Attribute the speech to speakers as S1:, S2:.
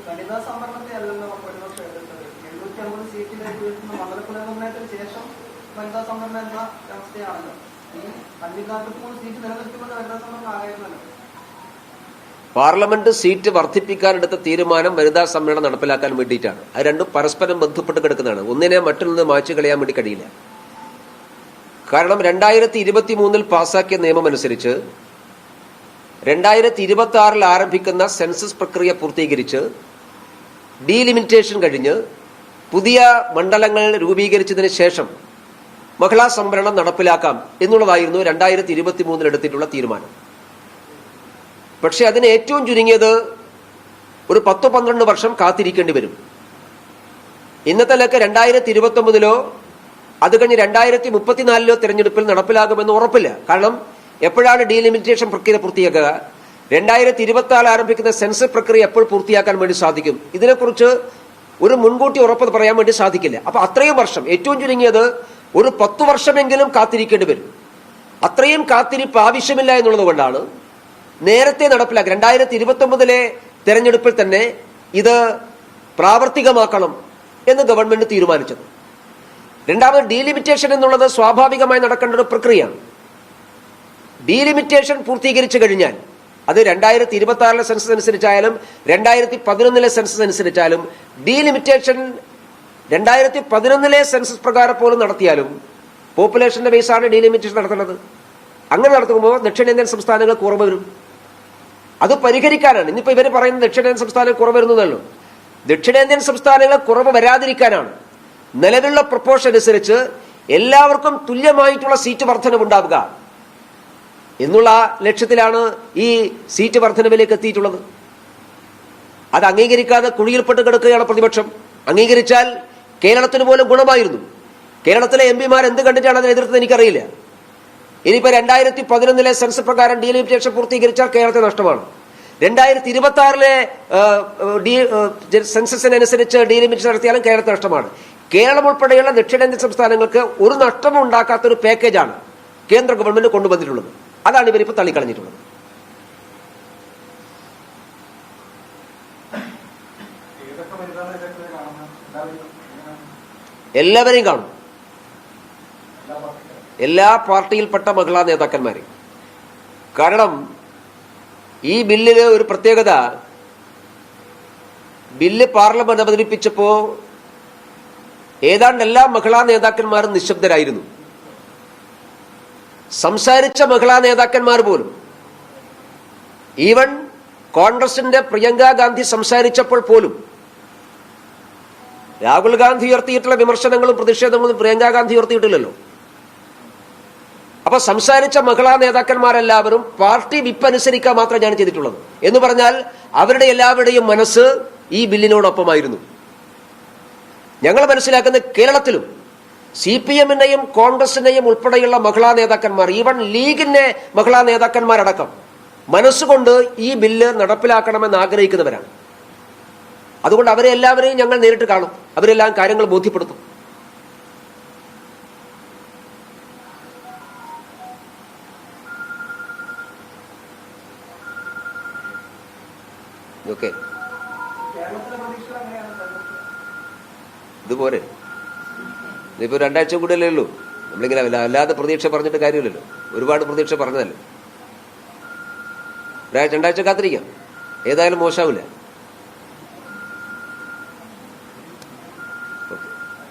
S1: വനിതാ സംവരണത്തെ അല്ലല്ലോ പ്രതിപക്ഷം എതിർത്തത്. 750 സീറ്റിലേക്ക് ഉയർത്തുന്ന മണ്ഡലപുനർനിർണയത്തിന് ശേഷം വനിതാ സംവരണം എന്ന വ്യവസ്ഥയാണല്ലോ. ഈ 543 സീറ്റ് നിലനിൽക്കുന്നത് വനിതാ സംവരണം ആയിരുന്നല്ലോ.
S2: പാർലമെന്റ് സീറ്റ് വർദ്ധിപ്പിക്കാനെടുത്ത തീരുമാനം വനിതാ സമ്മേളനം നടപ്പിലാക്കാൻ വേണ്ടിയിട്ടാണ്. അത് രണ്ടും പരസ്പരം ബന്ധപ്പെട്ട് കിടക്കുന്നതാണ്. ഒന്നിനെ മറ്റൊന്നിനെ മാറ്റി കളയാൻ വേണ്ടി കഴിയില്ല. കാരണം 2023 പാസാക്കിയ നിയമം അനുസരിച്ച് 2026 ആരംഭിക്കുന്ന സെൻസസ് പ്രക്രിയ പൂർത്തീകരിച്ച് ഡീലിമിറ്റേഷൻ കഴിഞ്ഞ് പുതിയ മണ്ഡലങ്ങൾ രൂപീകരിച്ചതിന് ശേഷം മഹിളാ സംവരണം നടപ്പിലാക്കാം എന്നുള്ളതായിരുന്നു 2023 എടുത്തിട്ടുള്ള തീരുമാനം. പക്ഷെ അതിന് ഏറ്റവും ചുരുങ്ങിയത് ഒരു 10-12 വർഷം കാത്തിരിക്കേണ്ടി വരും. ഇന്നത്തെ ലക്ക് 2029 അത് കഴിഞ്ഞ് 2034 തിരഞ്ഞെടുപ്പിൽ നടപ്പിലാകുമെന്ന് ഉറപ്പില്ല. കാരണം എപ്പോഴാണ് ഡീലിമിറ്റേഷൻ പ്രക്രിയ പൂർത്തിയാക്കുക? 2026 ആരംഭിക്കുന്ന സെൻസസ് പ്രക്രിയ എപ്പോൾ പൂർത്തിയാക്കാൻ വേണ്ടി സാധിക്കും? ഇതിനെക്കുറിച്ച് ഒരു മുൻകൂട്ടി ഉറപ്പ് പറയാൻ വേണ്ടി സാധിക്കില്ല. അപ്പൊ അത്രയും വർഷം, ഏറ്റവും ചുരുങ്ങിയത് ഒരു 10 വർഷമെങ്കിലും കാത്തിരിക്കേണ്ടി വരും. അത്രയും കാത്തിരിപ്പ് ആവശ്യമില്ല എന്നുള്ളത് കൊണ്ടാണ് നേരത്തെ നടപ്പിലാക്കുക. 2029 തെരഞ്ഞെടുപ്പിൽ തന്നെ ഇത് പ്രാവർത്തികമാക്കണം എന്ന് ഗവൺമെന്റ് തീരുമാനിച്ചത്. രണ്ടാമത് ഡീലിമിറ്റേഷൻ എന്നുള്ളത് സ്വാഭാവികമായി നടക്കേണ്ട ഒരു പ്രക്രിയയാണ്. ഡീലിമിറ്റേഷൻ പൂർത്തീകരിച്ചു കഴിഞ്ഞാൽ അത് 2026 സെൻസസ് അനുസരിച്ചായാലും 2011 സെൻസസ് അനുസരിച്ചാലും ഡീലിമിറ്റേഷൻ 2011 സെൻസസ് പ്രകാരം പോലും നടത്തിയാലും പോപ്പുലേഷന്റെ ബേസാണ് ഡീലിമിറ്റേഷൻ നടത്തുന്നത്. അങ്ങനെ നടത്തുമ്പോൾ ദക്ഷിണേന്ത്യൻ സംസ്ഥാനങ്ങൾ കുറവ് വരും. അത് പരിഹരിക്കാനാണ്. ഇന്നിപ്പോ ഇവര് പറയുന്നത് ദക്ഷിണേന്ത്യൻ സംസ്ഥാനങ്ങൾ കുറവ് വരുന്നതല്ലോ. ദക്ഷിണേന്ത്യൻ സംസ്ഥാനങ്ങൾ കുറവ് വരാതിരിക്കാനാണ് നിലവിലുള്ള പ്രപ്പോർഷൻ അനുസരിച്ച് എല്ലാവർക്കും തുല്യമായിട്ടുള്ള സീറ്റ് വർധനവുണ്ടാവുക എന്നുള്ള ലക്ഷ്യത്തിലാണ് ഈ സീറ്റ് വർധനവിലേക്ക് എത്തിയിട്ടുള്ളത്. അത് അംഗീകരിക്കാതെ കുഴിയിൽപ്പെട്ട് കിടക്കുകയാണ് പ്രതിപക്ഷം. അംഗീകരിച്ചാൽ കേരളത്തിന് പോലും ഗുണമായിരുന്നു. കേരളത്തിലെ എംപിമാർ എന്ത് കണ്ടിട്ടാണ് അതിനെ എതിർത്തത് എനിക്കറിയില്ല. ഇനിയിപ്പോ 2011 സെൻസസ് പ്രകാരം ഡീലിമിറ്റേഷൻ പൂർത്തീകരിച്ചാൽ കേരളത്തിന് നഷ്ടമാണ്. 2026 സെൻസസിനനുസരിച്ച് ഡീലിമിറ്റേഷൻ നടത്തിയാലും കേരളത്തിന് നഷ്ടമാണ്. കേരളം ഉൾപ്പെടെയുള്ള ദക്ഷിണേന്ത്യൻ സംസ്ഥാനങ്ങൾക്ക് ഒരു നഷ്ടവും ഉണ്ടാക്കാത്തൊരു പാക്കേജാണ് കേന്ദ്ര ഗവൺമെന്റ് കൊണ്ടുവന്നിട്ടുള്ളത്. അതാണ് ഇവരിപ്പോ തള്ളിക്കളഞ്ഞിട്ടുള്ളത്. എല്ലാവരെയും കാണും, എല്ലാ പാർട്ടിയിൽപ്പെട്ട മഹിളാ നേതാക്കന്മാരെയും. കാരണം ഈ ബില്ലിന് ഒരു പ്രത്യേകത, ബില്ല് പാർലമെന്റ് അവതരിപ്പിച്ചപ്പോ ഏതാണ്ട് എല്ലാ മഹിളാ നേതാക്കന്മാരും നിശബ്ദരായിരുന്നു. സംസാരിച്ച മഹിളാ നേതാക്കന്മാർ പോലും, ഈവൻ കോൺഗ്രസിന്റെ പ്രിയങ്ക ഗാന്ധി സംസാരിച്ചപ്പോൾ പോലും രാഹുൽ ഗാന്ധി ഉയർത്തിയിട്ടുള്ള വിമർശനങ്ങളും പ്രതിഷേധങ്ങളും പ്രിയങ്ക ഗാന്ധി ഉയർത്തിയിട്ടില്ലല്ലോ. അപ്പൊ സംസാരിച്ച മഹിളാ നേതാക്കന്മാരെല്ലാവരും പാർട്ടി വിപ്പ് അനുസരിക്കുക മാത്രമാണ് ചെയ്തിട്ടുള്ളത്. എന്ന് പറഞ്ഞാൽ അവരുടെ എല്ലാവരുടെയും മനസ്സ് ഈ ബില്ലിനോടൊപ്പമായിരുന്നു. ഞങ്ങൾ മനസ്സിലാക്കുന്ന കേരളത്തിലും CPM-നെയും കോൺഗ്രസിനെയും ഉൾപ്പെടെയുള്ള മഹിളാ നേതാക്കന്മാർ, ഈവൻ ലീഗിന്റെ മഹിളാ നേതാക്കന്മാരടക്കം മനസ്സുകൊണ്ട് ഈ ബില്ല് നടപ്പിലാക്കണമെന്ന് ആഗ്രഹിക്കുന്നവരാണ്. അതുകൊണ്ട് അവരെ എല്ലാവരെയും ഞങ്ങൾ നേരിട്ട് കാണും, അവരെല്ലാം കാര്യങ്ങൾ ബോധ്യപ്പെടുത്തും. ഓക്കെ, ഇതുപോലെ ഇതിപ്പോ 2 ആഴ്ച കൂടെയല്ലേ ഉള്ളൂ. നമ്മളിങ്ങനെ അല്ലാതെ പ്രതീക്ഷ പറഞ്ഞിട്ട് കാര്യമില്ലല്ലോ. ഒരുപാട് പ്രതീക്ഷ പറഞ്ഞതല്ലേ. 2 ആഴ്ച കാത്തിരിക്കാം, ഏതായാലും മോശമാവില്ല. ഓക്കെ.